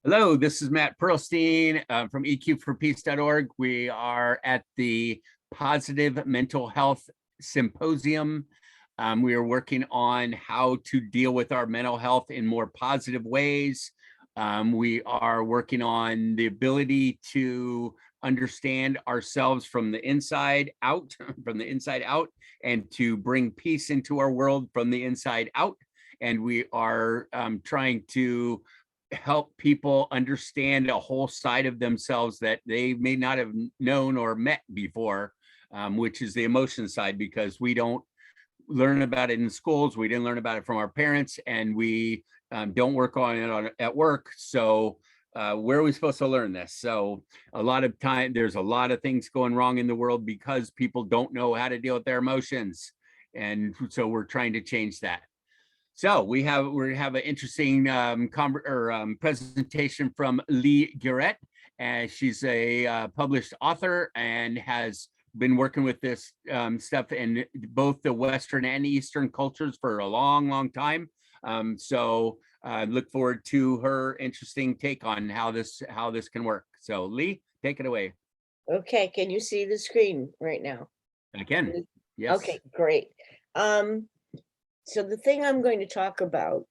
Hello, this is Matt Perlstein from eqforpeace.org. We are at the Positive Mental Health Symposium. We are working on how to deal with our mental health in more positive ways. We are working on the ability to understand ourselves from the inside out, and to bring peace into our world from the inside out. And we are trying to help people understand a whole side of themselves that they may not have known or met before, which is the emotion side, because we don't learn about it in schools. We didn't learn about it from our parents, and we don't work on it at work. So where are we supposed to learn this? So a lot of time, there's a lot of things going wrong in the world because people don't know how to deal with their emotions. And so we're trying to change that. So we have an interesting presentation from Lee Gueret, and she's a published author and has been working with this stuff in both the Western and Eastern cultures for a long, long time. So I look forward to her interesting take on how this can work. So Lee, take it away. Okay, can you see the screen right now? I can. Yes. Okay, great. So the thing I'm going to talk about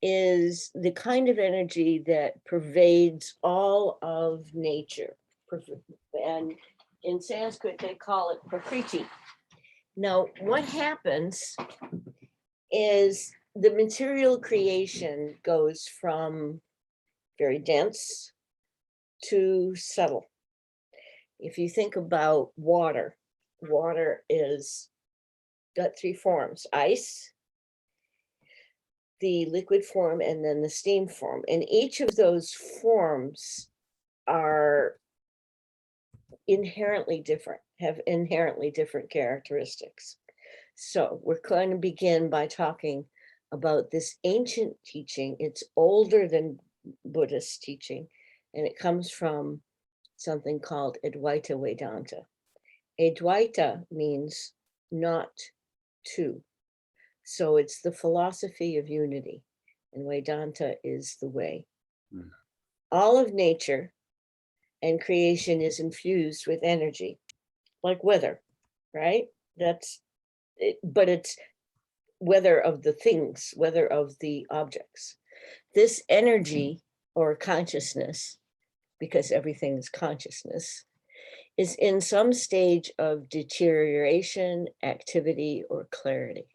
is the kind of energy that pervades all of nature. And in Sanskrit, they call it prakriti. Now, what happens is the material creation goes from very dense to subtle. If you think about water, water is got three forms: ice, the liquid form, and then the steam form. And each of those forms are inherently different, have inherently different characteristics. So we're going to begin by talking about this ancient teaching. It's older than Buddhist teaching, and it comes from something called Advaita Vedanta. Advaita means not two. So it's the philosophy of unity, and Vedanta is the way. All of nature and creation is infused with energy, like weather, right? That's it, but it's weather of the things, weather of the objects. This energy or consciousness, because everything is consciousness, is in some stage of deterioration, activity, or clarity.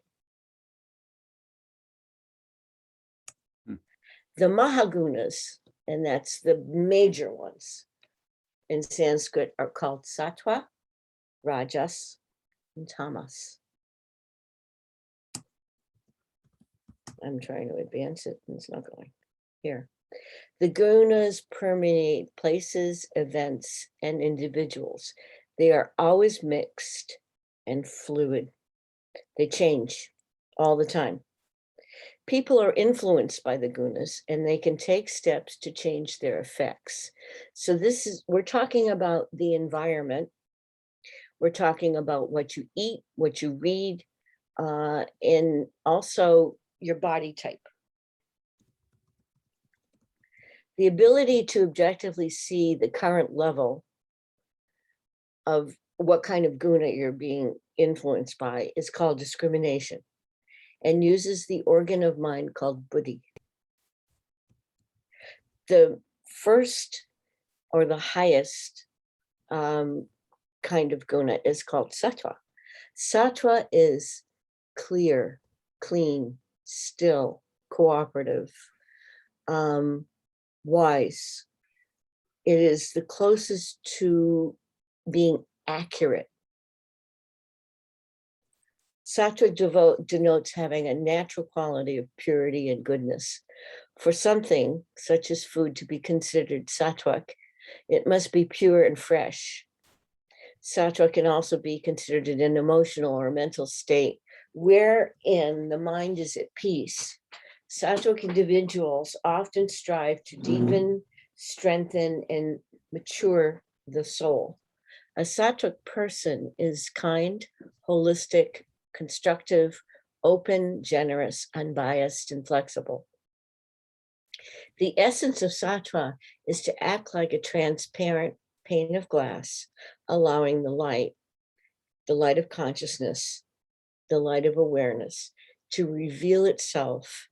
The MAHA GUNAS, and that's the major ones in Sanskrit, are called Sattva, Rajas, and Tamas. I'm trying to advance it, and it's not going. Here. The gunas permeate places, events, and individuals. They are always mixed and fluid. They change all the time. People are influenced by the gunas, and they can take steps to change their effects. So we're talking about the environment. We're talking about what you eat, what you read, and also your body type. The ability to objectively see the current level of what kind of guna you're being influenced by is called discrimination, and uses the organ of mind called buddhi. The first or the highest kind of guna is called sattva. Sattva is clear, clean, still, cooperative, wise. It is the closest to being accurate. Sattva denotes having a natural quality of purity and goodness. For something such as food to be considered sattvic, it must be pure and fresh. Sattva can also be considered an emotional or mental state wherein the mind is at peace. Sattvic individuals often strive to deepen, strengthen, and mature the soul. A sattvic person is kind, holistic, constructive, open, generous, unbiased, and flexible. The essence of sattva is to act like a transparent pane of glass, allowing the light of consciousness, the light of awareness, to reveal itself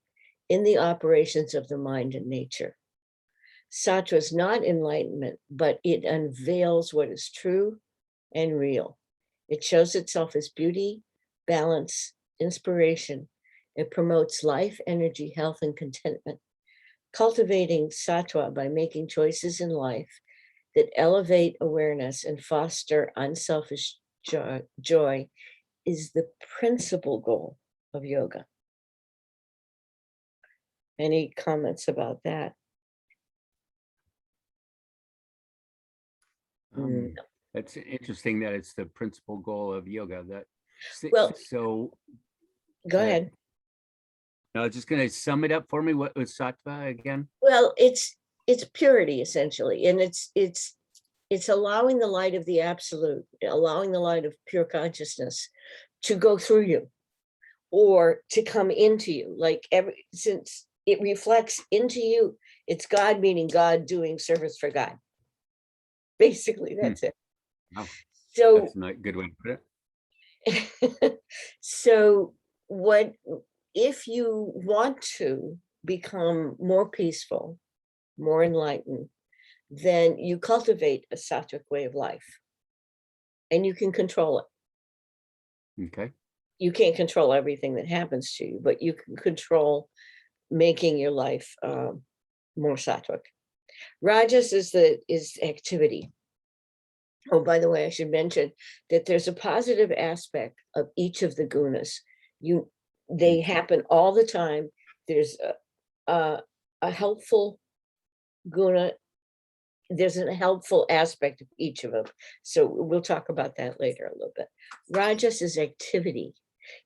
in the operations of the mind and nature. Sattva is not enlightenment, but it unveils what is true and real. It shows itself as beauty, balance, inspiration. It promotes life, energy, health, and contentment. Cultivating sattva by making choices in life that elevate awareness and foster unselfish joy is the principal goal of yoga. Any comments about that? That's interesting that it's the principal goal of yoga. Well, so go ahead. I was just going to sum it up for me. What was sattva again? Well, it's purity essentially, and it's allowing the light of the absolute, allowing the light of pure consciousness to go through you or to come into you. Like since it reflects into you, it's God, meaning God doing service for God. Basically, that's it. Wow. So that's not a good way to put it. So what if you want to become more peaceful, more enlightened, then you cultivate a sattvic way of life and you can control it. Okay. You can't control everything that happens to you, but you can control making your life more sattvic. Rajas is activity. Oh, by the way, I should mention that there's a positive aspect of each of the gunas. They happen all the time. There's a helpful guna. There's a helpful aspect of each of them. So we'll talk about that later a little bit. Rajas is activity.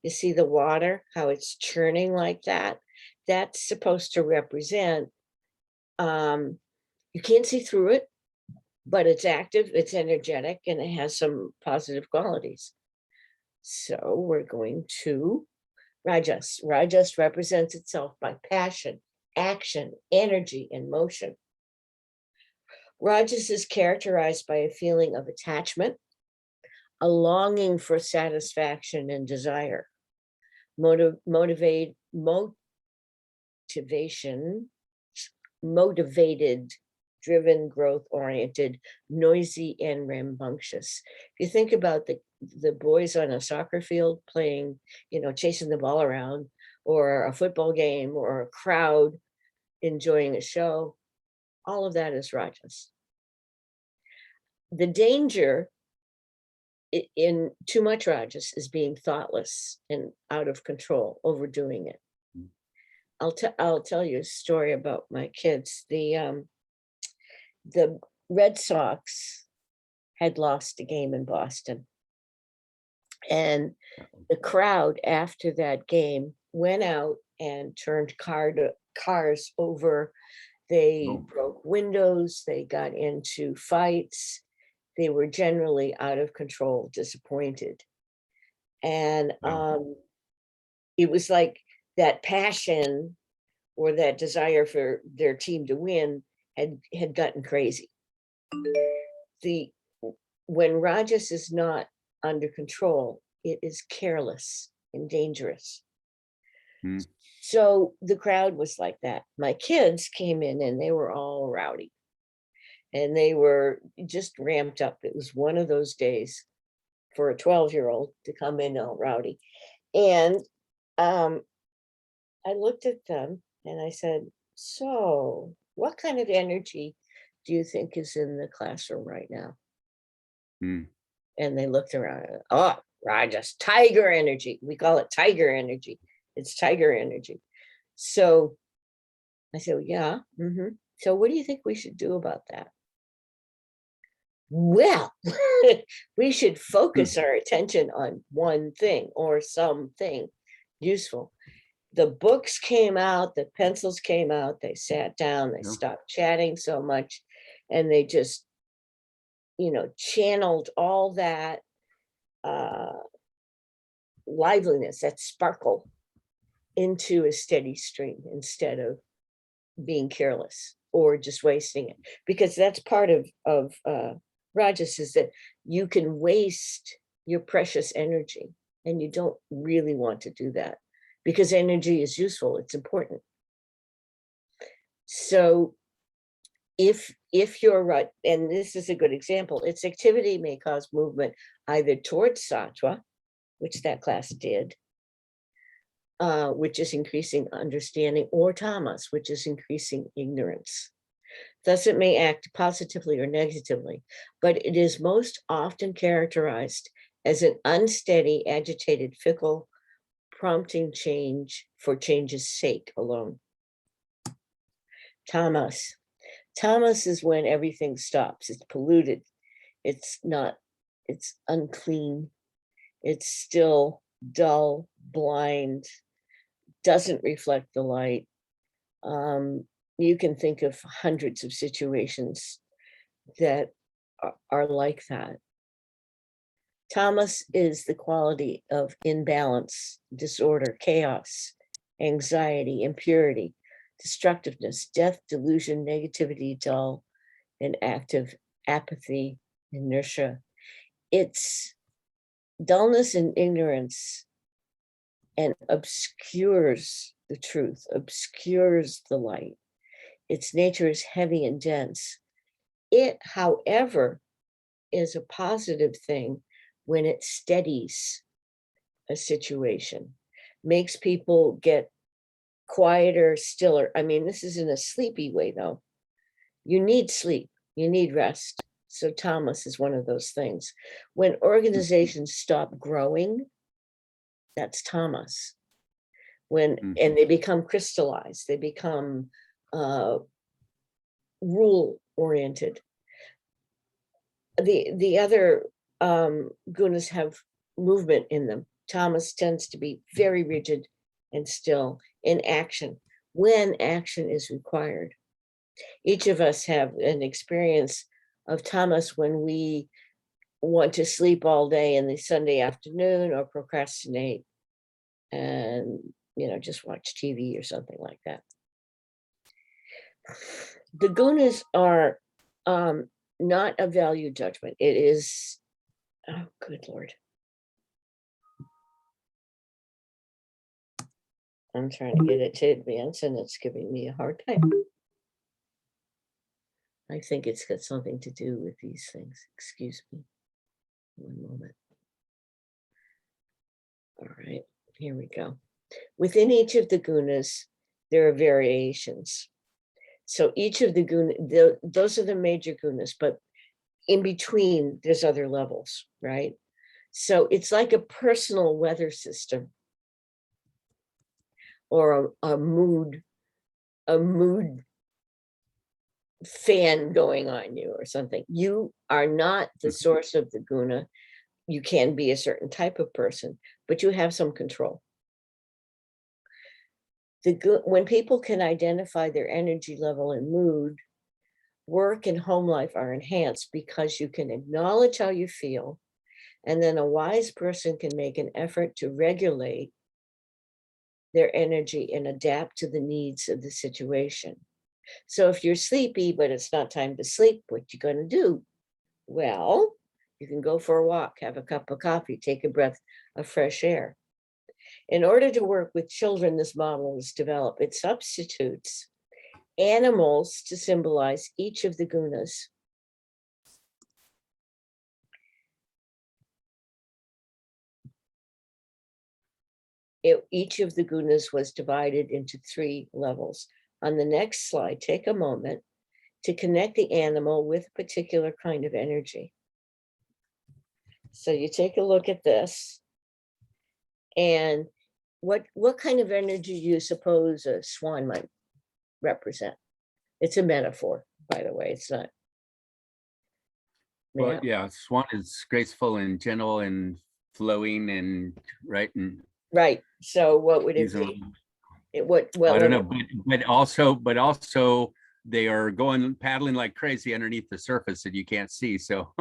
You see the water, how it's churning like that? That's supposed to represent, you can't see through it, but it's active, it's energetic, and it has some positive qualities. So we're going to Rajas. Rajas represents itself by passion, action, energy, and motion. Rajas is characterized by a feeling of attachment, a longing for satisfaction and desire, motivated, driven, growth-oriented, noisy, and rambunctious. If you think about the boys on a soccer field playing, chasing the ball around, or a football game, or a crowd enjoying a show, all of that is rajas. The danger in too much rajas is being thoughtless and out of control, overdoing it. I'll tell you a story about my kids. The Red Sox had lost a game in Boston, and the crowd after that game went out and turned cars over. They broke windows, they got into fights. They were generally out of control, disappointed. And it was like that passion or that desire for their team to win had gotten crazy. When rajas is not under control, it is careless and dangerous. So the crowd was like that. My kids came in and they were all rowdy and they were just ramped up. It was one of those days for a 12-year-old to come in all rowdy. And I looked at them and I said, so what kind of energy do you think is in the classroom right now? And they looked around. Oh, Rajas, tiger energy. We call it tiger energy. It's tiger energy. So I said, yeah. So what do you think we should do about that? Well, we should focus our attention on one thing or something useful. The books came out, the pencils came out, they sat down, they stopped chatting so much, and they just, channeled all that liveliness, that sparkle into a steady stream instead of being careless or just wasting it, because that's part of Rajas, is that you can waste your precious energy, and you don't really want to do that, because energy is useful, it's important. So if you're right, and this is a good example, its activity may cause movement either towards Sattva, which that class did, which is increasing understanding, or Tamas, which is increasing ignorance. Thus, it may act positively or negatively, but it is most often characterized as an unsteady, agitated, fickle, prompting change for change's sake alone. Tamas. Tamas is when everything stops. It's polluted. It's unclean. It's still dull, blind, doesn't reflect the light. You can think of hundreds of situations that are like that. Tamas is the quality of imbalance, disorder, chaos, anxiety, impurity, destructiveness, death, delusion, negativity, dull, inactive, apathy, inertia. It's dullness and ignorance, and obscures the truth, obscures the light. Its nature is heavy and dense. It, however, is a positive thing when it steadies a situation, makes people get quieter, stiller. I mean, this is in a sleepy way, though. You need sleep, you need rest. So Tamas is one of those things. When organizations stop growing, that's Tamas. And they become crystallized, they become rule oriented. The other gunas have movement in them. Tamas tends to be very rigid and still in action when action is required. Each of us have an experience of Tamas when we want to sleep all day in the Sunday afternoon, or procrastinate and just watch TV or something like that. The gunas are not a value judgment. It is, oh, good Lord. I'm trying to get it to advance and it's giving me a hard time. I think it's got something to do with these things. Excuse me. One moment. All right, here we go. Within each of the gunas, there are variations. So each of the gunas, those are the major gunas, but in between, there's other levels, right? So it's like a personal weather system, or a mood fan going on you or something. You are not the source of the guna. You can be a certain type of person, but you have some control. When people can identify their energy level and mood, work and home life are enhanced, because you can acknowledge how you feel, and then a wise person can make an effort to regulate their energy and adapt to the needs of the situation. So if you're sleepy, but it's not time to sleep, what you going to do? Well, you can go for a walk, have a cup of coffee, take a breath of fresh air. In order to work with children, this model is developed. It substitutes animals to symbolize each of the gunas. Each of the gunas was divided into 3 levels. On the next slide, take a moment to connect the animal with a particular kind of energy. So you take a look at this, and what kind of energy do you suppose a swan might represent? It's a metaphor, by the way. It's not. Well, yeah, swan is graceful and gentle and flowing and right. So what would it be? I don't know, but also they are paddling like crazy underneath the surface that you can't see. So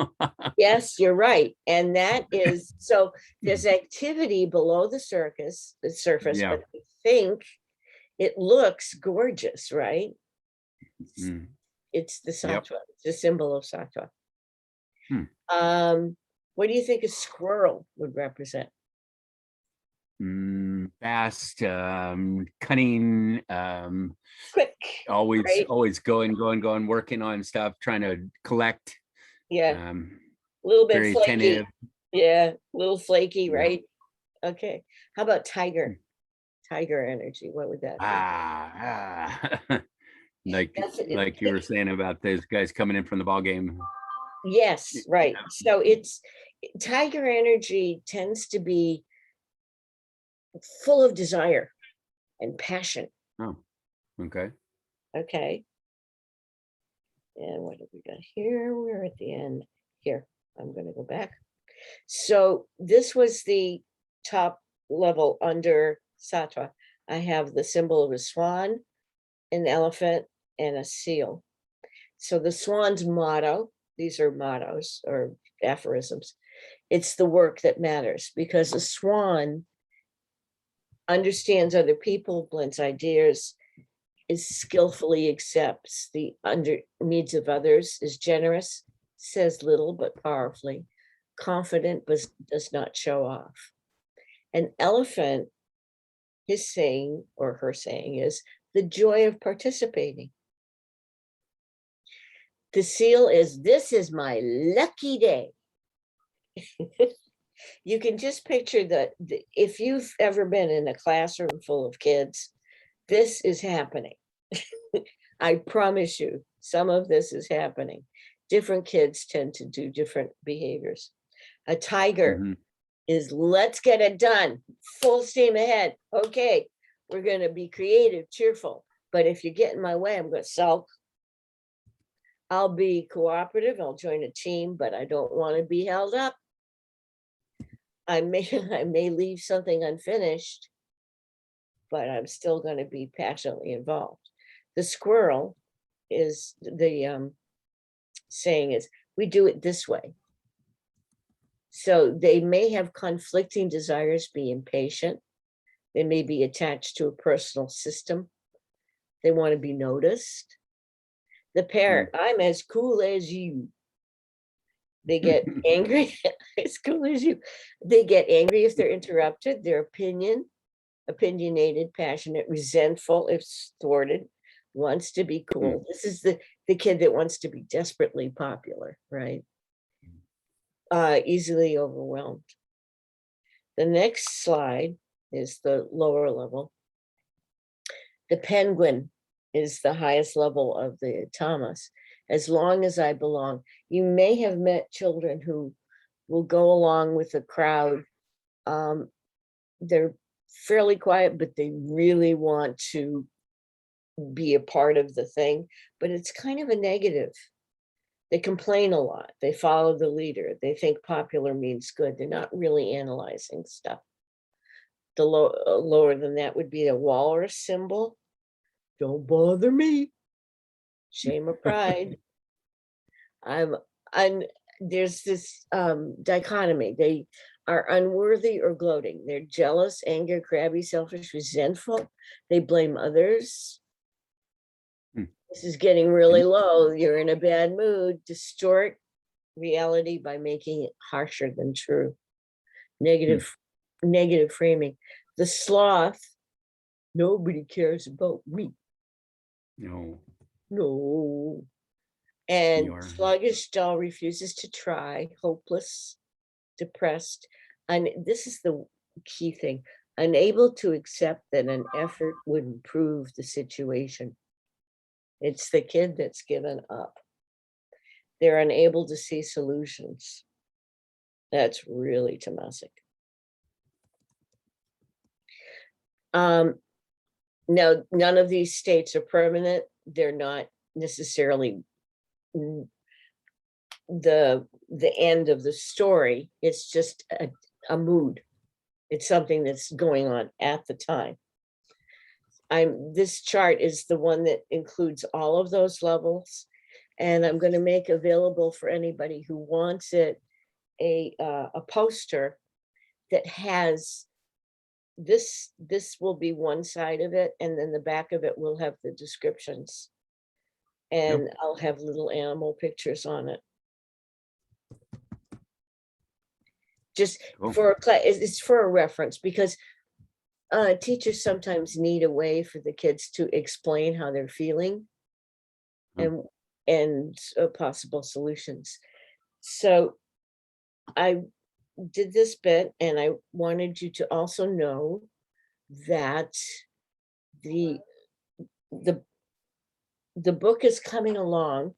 yes, you're right. And that is, so there's activity below the surface, yeah. but I think it looks gorgeous, right? Mm. It's the Yep. Sattva. It's the symbol of Sattva. Hmm. What do you think a squirrel would represent? Fast, cunning, Quick, right? always going, working on stuff, trying to collect, Yeah, um, a little bit very attentive. flaky. Yeah, a little flaky, Yeah. right? Okay. How about tiger? Hmm. Tiger energy. What would that be? Like That's you were saying about those guys coming in from the ball game. yes, right. So it's tiger energy tends to be full of desire and passion. Oh, okay. Okay. And what have we got here? We're at the end here. I'm going to go back. So this was the top level under Sattva. I have the symbol of a swan, an elephant, and a seal. So the swan's motto, these are mottos or aphorisms. It's the work that matters, because a swan understands other people, blends ideas, is skillfully accepts the needs of others, is generous, says little but powerfully, confident but does not show off. An elephant, his saying or her saying is the joy of participating. The seal is, this is my lucky day. You can just picture that if you've ever been in a classroom full of kids, this is happening. I promise you, some of this is happening. Different kids tend to do different behaviors. A tiger is, let's get it done, full steam ahead. Okay, we're going to be creative, cheerful. But if you get in my way, I'm going to sulk. I'll be cooperative. I'll join a team, but I don't want to be held up. I may leave something unfinished, but I'm still going to be passionately involved. The squirrel is the saying is, we do it this way. So they may have conflicting desires, be impatient. They may be attached to a personal system. They want to be noticed. The parrot, I'm as cool as you. They get angry, as cool as you. They get angry if they're interrupted. Their opinionated, passionate, resentful if thwarted, wants to be cool. This is the kid that wants to be desperately popular, right? Easily overwhelmed. The next slide is the lower level. The penguin is the highest level of the Tamas. As long as I belong. You may have met children who will go along with the crowd. They're fairly quiet, but they really want to be a part of the thing, but it's kind of a negative. They complain a lot. They follow the leader. They think popular means good. They're not really analyzing stuff. The lower than that would be a walrus symbol. Don't bother me. Shame or pride. I'm there's this dichotomy. They are unworthy or gloating. They're jealous, angry, crabby, selfish, resentful. They blame others. This is getting really low. You're in a bad mood. Distort reality by making it harsher than true. Negative framing. The sloth, nobody cares about me. No. And sluggish, dull, refuses to try, hopeless, depressed. And this is the key thing, unable to accept that an effort would improve the situation. It's the kid that's given up. They're unable to see solutions. That's really Tamasic. Now, none of these states are permanent. They're not necessarily the end of the story. It's just a mood. It's something that's going on at the time. This chart is the one that includes all of those levels, and I'm going to make available for anybody who wants it a poster that has this will be one side of it, and then the back of it will have the descriptions and I'll have little animal pictures on it. Just Cool. for a class, it's for a reference, because teachers sometimes need a way for the kids to explain how they're feeling and possible solutions. So I did this bit, and I wanted you to also know that the book is coming along.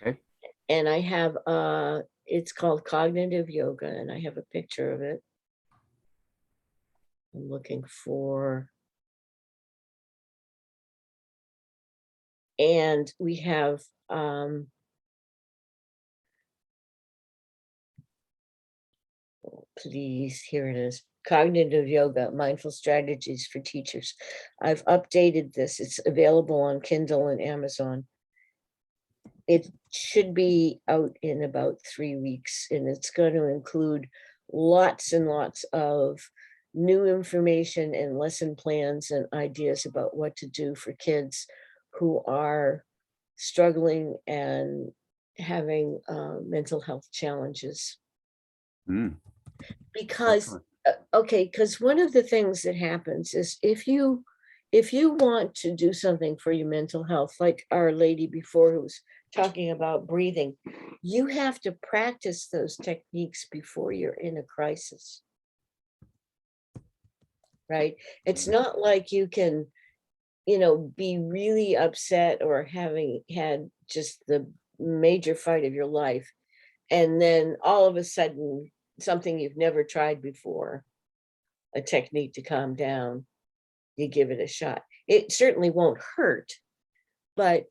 Okay. And I have it's called Cognitive Yoga, and I have a picture of it. I'm looking for, and we have please, here it is. Cognitive Yoga, Mindful Strategies for Teachers. I've updated this. It's available on Kindle and Amazon. It should be out in about 3 weeks, and it's going to include lots and lots of new information and lesson plans and ideas about what to do for kids who are struggling and having mental health challenges. Because because one of the things that happens is if you want to do something for your mental health, like our lady before who was talking about breathing, you have to practice those techniques before you're in a crisis, right? It's not like you can, be really upset or having had just the major fight of your life, and then all of a sudden something you've never tried before, a technique to calm down, you give it a shot. It certainly won't hurt, but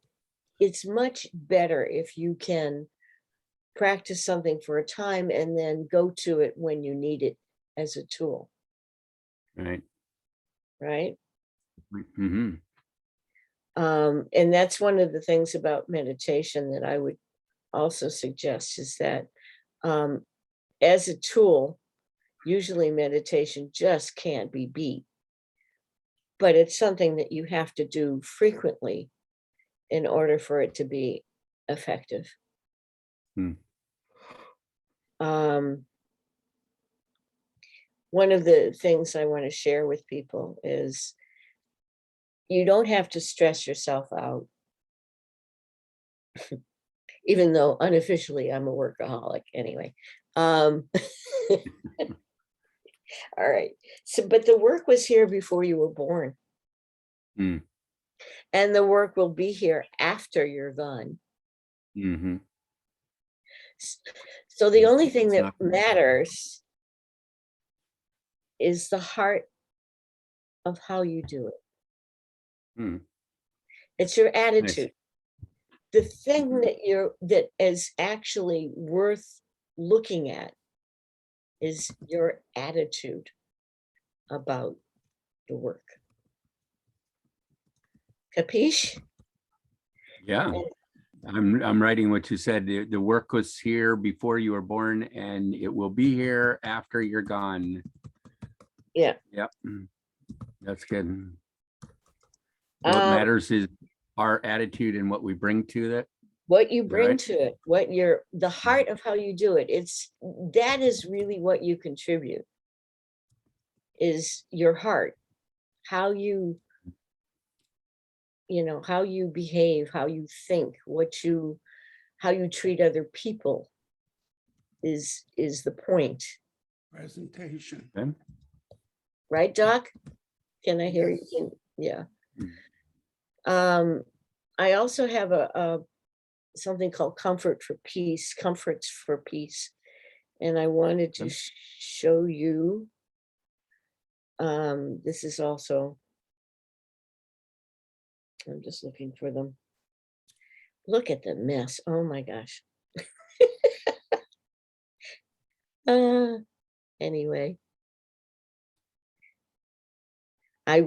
it's much better if you can practice something for a time and then go to it when you need it as a tool. Right. Right. Mm-hmm. And that's one of the things about meditation that I would also suggest is that as a tool, usually meditation just can't be beat, but it's something that you have to do frequently in order for it to be effective. One of the things I want to share with people is you don't have to stress yourself out. Even though unofficially I'm a workaholic anyway. All right. So, but the work was here before you were born. And the work will be here after you're gone. So the only thing that matters is the heart of how you do it. It's your attitude. The thing that is actually worth looking at is your attitude about the work. Capiche? Yeah. I'm writing what you said. The work was here before you were born, and it will be here after you're gone. Yeah. Yep. That's good. What matters is our attitude and what we bring to it. What you bring to it, the heart of how you do it. That is really what you contribute, is your heart, how you how you behave, how you think, how you treat other people is the point. Presentation. Okay. Right, Doc? Can I hear you? Yeah. I also have something called Comforts for Peace. And I wanted to show you, this is also, I'm just looking for them. Look at the mess. Oh my gosh. Anyway. I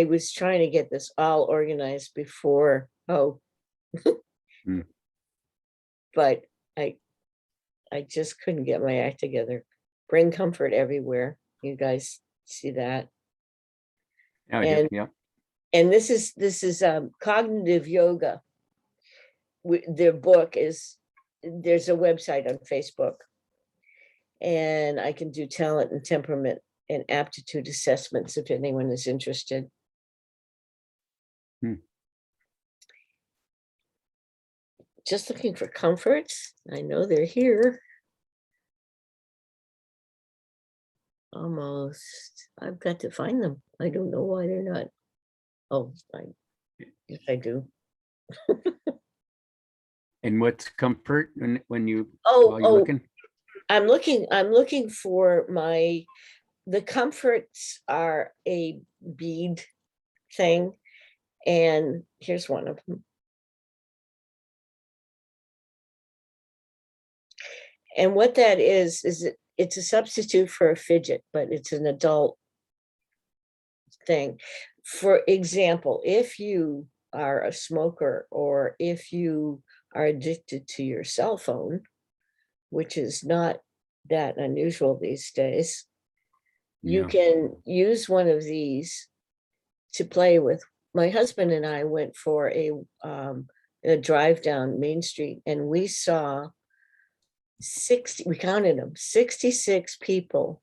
was trying to get this all organized before, but I just couldn't get my act together. Bring comfort everywhere. You guys see that? Yeah. And this is cognitive yoga. Their book is, there's a website on Facebook, and I can do talent and temperament and aptitude assessments if anyone is interested. Just looking for comforts. I know they're here. Almost. I've got to find them. I don't know why they're not. Oh, yes, I do. And what's comfort when you Oh, while you're looking? I'm looking for the comforts are a bead thing, and here's one of them. And what that is it's a substitute for a fidget, but it's an adult thing. For example, if you are a smoker, or if you are addicted to your cell phone, which is not that unusual these days, you Yeah. can use one of these to play with. My husband and I went for a drive down Main Street, and we saw 60, we counted them, 66 people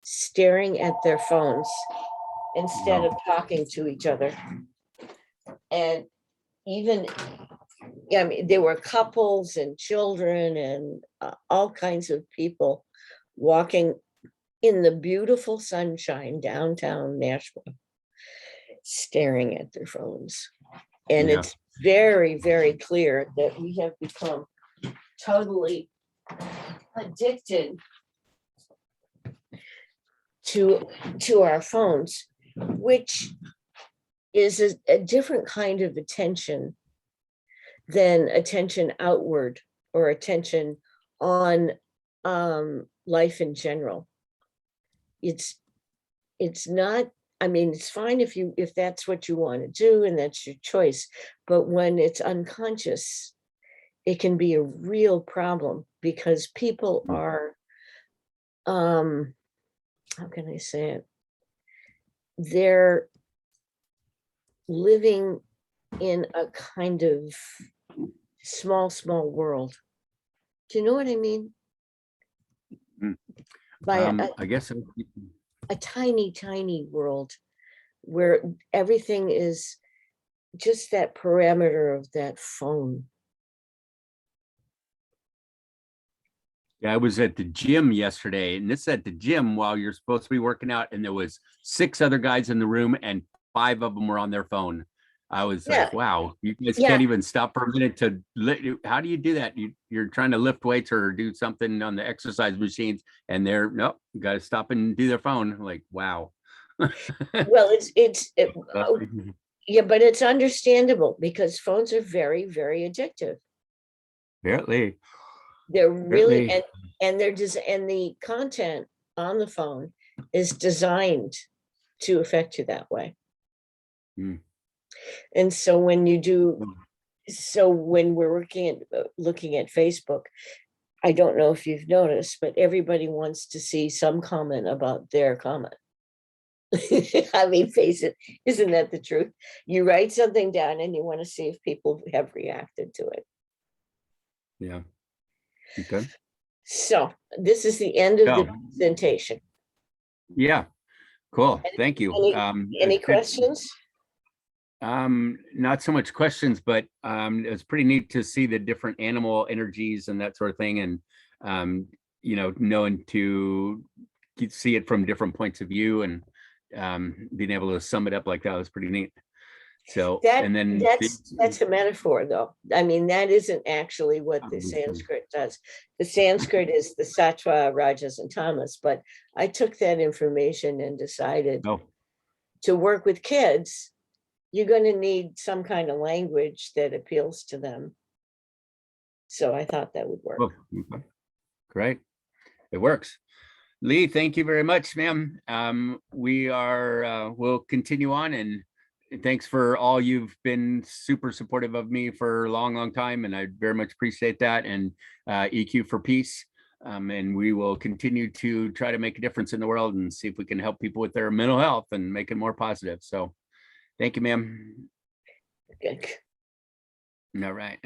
staring at their phones instead of talking to each other. And even, I mean, there were couples and children and all kinds of people walking in the beautiful sunshine downtown Nashville, staring at their phones. And Yeah. it's very, very clear that we have become totally addicted to our phones, which is a different kind of attention than attention outward or attention on life in general. It's not, I mean, it's fine if that's what you want to do and that's your choice, but when it's unconscious, it can be a real problem, because people are, how can I say it? They're living in a kind of small world. Do you know what I mean? By I guess a tiny world where everything is just that parameter of that phone. yeah, I was at the gym yesterday, and this at the gym while you're supposed to be working out, and there was 6 other guys in the room, and 5 of them were on their phone. I was like, wow, you guys can't even stop for a minute to how do you do that? You're trying to lift weights or do something on the exercise machines, and they're nope, you got to stop and do their phone. I'm like, wow. Well, yeah, but it's understandable, because phones are very, very addictive. Apparently. They're really, and they're just, and the content on the phone is designed to affect you that way. And so when you do, so when we're looking at Facebook, I don't know if you've noticed, but everybody wants to see some comment about their comment. I mean, face it, isn't that the truth? You write something down and you want to see if people have reacted to it. Yeah. Okay. So this is the end of the presentation. Yeah. Cool. Thank you. Any questions? Not so much questions, but it's pretty neat to see the different animal energies and that sort of thing, and you know, knowing to see it from different points of view, and being able to sum it up like that was pretty neat. So and then that's a metaphor, though. I mean, that isn't actually what the Sanskrit does. The Sanskrit is the Sattva, Rajas, and Tamas, but I took that information and decided to work with kids. You're going to need some kind of language that appeals to them. So I thought that would work. Oh, okay. Great. It works. Lee, thank you very much, ma'am. We'll continue on, and thanks for all. You've been super supportive of me for a long time, and I very much appreciate that. And EQ for Peace. And we will continue to try to make a difference in the world and see if we can help people with their mental health and make it more positive. So Thank you, ma'am. Okay. All right.